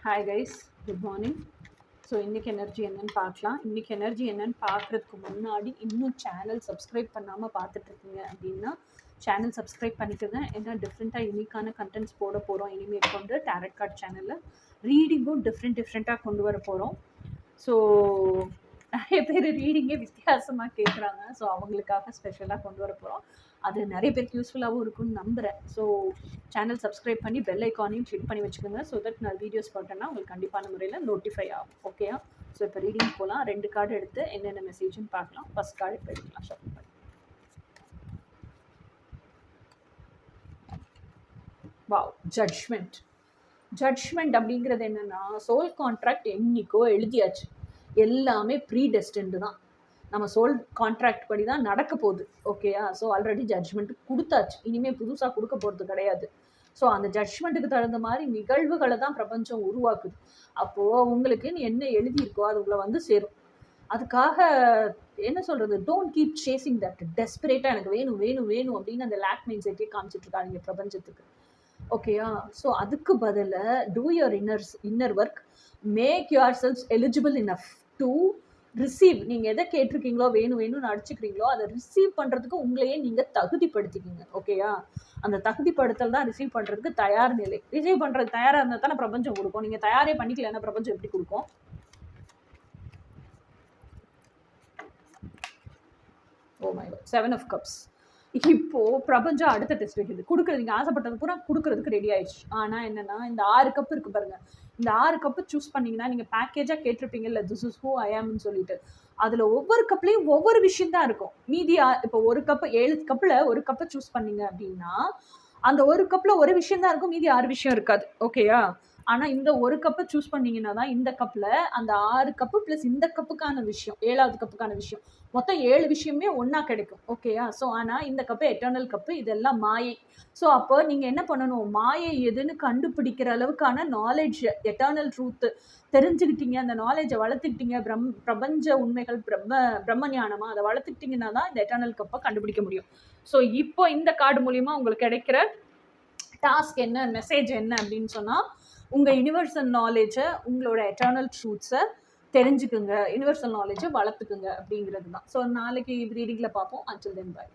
Hi guys, good morning. So இன்றைக்கி energy என்னென்னு பார்க்கலாம். இன்றைக்கி எனர்ஜி என்னென்னு பார்க்குறதுக்கு முன்னாடி இன்னும் சேனல் சப்ஸ்கிரைப் பண்ணாமல் பார்த்துட்ருக்கீங்க அப்படின்னா சேனல் சப்ஸ்கிரைப் பண்ணிக்கோங்க. ஏன்னா டிஃப்ரெண்ட்டாக யூனிக்கான கண்டென்ட்ஸ் போட போகிறோம். இனிமேல் கொண்டு டேரட் கார்ட் சேனலில் ரீடிங்கும் டிஃப்ரெண்ட்டாக கொண்டு வர போகிறோம். ஸோ நிறைய பேர் ரீடிங்கே வித்தியாசமாக கேட்குறாங்க. ஸோ அவங்களுக்காக ஸ்பெஷலாக கொண்டு வர போகிறோம். அது நிறைய பேருக்கு யூஸ்ஃபுல்லாகவும் இருக்குன்னு நம்புகிறேன். ஸோ சேனல் சப்ஸ்கிரைப் பண்ணி பெல் ஐக்கானையும் கிளிக் பண்ணி வச்சுக்கோங்க. ஸோ தட் நான் வீடியோஸ் போட்டேன்னா உங்களுக்கு கண்டிப்பான முறையில் நோட்டிஃபை ஆகும். ஓகேயா? ஸோ இப்போ ரீடிங் போகலாம். 2 கார்டு எடுத்து என்னென்ன மெசேஜ்னு பார்க்கலாம். ஃபர்ஸ்ட் கார்டு இப்போ எடுக்கலாம். ஷாப்பிங் பண்ணி வாவ், ஜட்ஜ்மெண்ட் அப்படிங்கிறது என்னென்னா, சோல் கான்ட்ராக்ட் என்னைக்கோ எழுதியாச்சு. எல்லாமே ப்ரீ டெஸ்டின்டு தான். நம்ம சோல் கான்ட்ராக்ட் படி தான் நடக்க போகுது. ஓகேயா? ஸோ ஆல்ரெடி ஜட்ஜ்மெண்ட் கொடுத்தாச்சு. இனிமேல் புதுசாக கொடுக்க போகிறது கிடையாது. ஸோ அந்த ஜட்ஜ்மெண்ட்டுக்கு தகுந்த மாதிரி நிகழ்வுகளை தான் பிரபஞ்சம் உருவாக்குது. அப்போது உங்களுக்கு என்ன எழுதியிருக்கோ அது உங்களை வந்து சேரும். அதுக்காக என்ன சொல்கிறது, டோன்ட் கீப் சேசிங் தட். டெஸ்பரேட்டாக எனக்கு வேணும் வேணும் வேணும் அப்படின்னு அந்த லேக் மைண்ட் செட்டே காமிச்சிட்ருக்காங்க பிரபஞ்சத்துக்கு. ஓகேயா? ஸோ அதுக்கு பதிலாக do your inner work, make your cells eligible enough to receive. நீங்கள் எதை கேட்டிருக்கீங்களோ, வேணும் வேணும்னு அடிச்சுக்கிறீங்களோ, அதை ரிசீவ் பண்ணுறதுக்கு உங்களையே நீங்கள் தகுதிப்படுத்திக்கிங்க. ஓகேயா? அந்த தகுதிப்படுத்தல் தான் ரிசீவ் பண்ணுறதுக்கு தயார் நிலை. ரிசீவ் பண்ணுறது தயாராக இருந்தால் தானே பிரபஞ்சம் கொடுக்கும். நீங்கள் தயாரே பண்ணிக்கலன்னா பிரபஞ்சம் எப்படி கொடுக்கும்? Oh my God, 7 of Cups. இப்போ பிரபஞ்சம் அடுத்த டெஸ்ட் வைக்குது. கொடுக்குறது, நீங்கள் ஆசைப்பட்டது பூரா கொடுக்கறதுக்கு ரெடி ஆயிடுச்சு. ஆனால் என்னன்னா, இந்த 6 கப் இருக்கு பாருங்க. இந்த 6 கப்பு சூஸ் பண்ணீங்கன்னா நீங்கள் பேக்கேஜாக கேட்டிருப்பீங்கல்ல, திஸ் இஸ் ஹூ ஐ ஆம்னு சொல்லிட்டு. அதில் ஒவ்வொரு கப்லேயும் ஒவ்வொரு விஷயம் தான் இருக்கும். மீதி இப்போ ஒரு கப்பு 7 கப்பில் ஒரு கப்பை சூஸ் பண்ணீங்க அப்படின்னா அந்த ஒரு கப்பில் ஒரு விஷயம் தான் இருக்கும், மீதி 6 விஷயம் இருக்காது. ஓகேயா? ஆனால் இந்த ஒரு கப்பை சூஸ் பண்ணீங்கன்னா தான் இந்த கப்பில் அந்த 6 கப்பு ப்ளஸ் இந்த கப்புக்கான விஷயம், 7வது கப்புக்கான விஷயம், மொத்தம் 7 விஷயமே ஒன்றா கிடைக்கும். ஓகேயா? ஸோ ஆனால் இந்த கப்பு எட்டர்னல் கப்பு, இதெல்லாம் மாயை. ஸோ அப்போ நீங்கள் என்ன பண்ணணும், மாயை எதுன்னு கண்டுபிடிக்கிற அளவுக்கான நாலேஜ், எட்டர்னல் ட்ரூத்து தெரிஞ்சுக்கிட்டீங்க, அந்த நாலேஜை வளர்த்துக்கிட்டீங்க, பிரபஞ்ச உண்மைகள், பிரம்ம ஞானமாக அதை வளர்த்துக்கிட்டிங்கன்னா தான் இந்த எட்டர்னல் கப்பை கண்டுபிடிக்க முடியும். ஸோ இப்போ இந்த கார்டு மூலிமா உங்களுக்கு கிடைக்கிற டாஸ்க் என்ன, மெசேஜ் என்ன அப்படின்னு சொன்னால், உங்கள் யூனிவர்சல் நாலேஜை, உங்களோட எட்டர்னல் ட்ரூத்ஸை தெரிஞ்சுக்குங்க, யூனிவர்சல் நாலேஜை வளர்த்துக்குங்க அப்படிங்கிறது தான். ஸோ நாளைக்கு ரீடிங்கில் பார்ப்போம். Until then by.